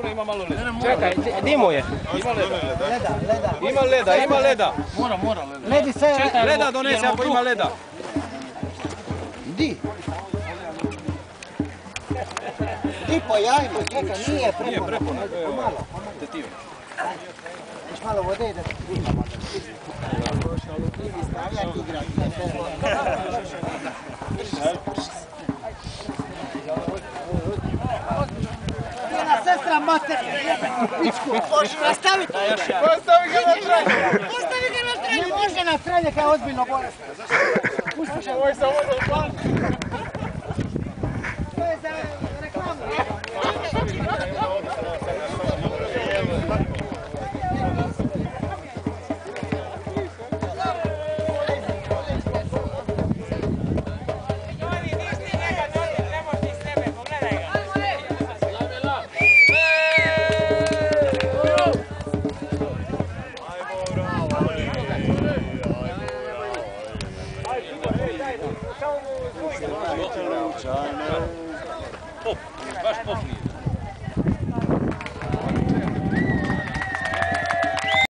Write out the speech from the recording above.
puno, ima malo leda. Čekaj, di mu je? Ima leda. Leda. Ima leda, ima leda. Mora leda. Ledi se... Leda donese ako ima leda. Di? Di po jajima, čekaj, nije prepona. Nije prepona, Malo. tetiva. Još malo vode da ti prima malo. Stavljati igrati. Njena sestra mater, pičku. Nastavi. Postavi ga na tranje. Postavi ga na tranje. Ne može na tranje kao ozbiljno bolest. Pusti ga. Ovo je samo za plan. To je za reklamu. Pop, baš pop nije.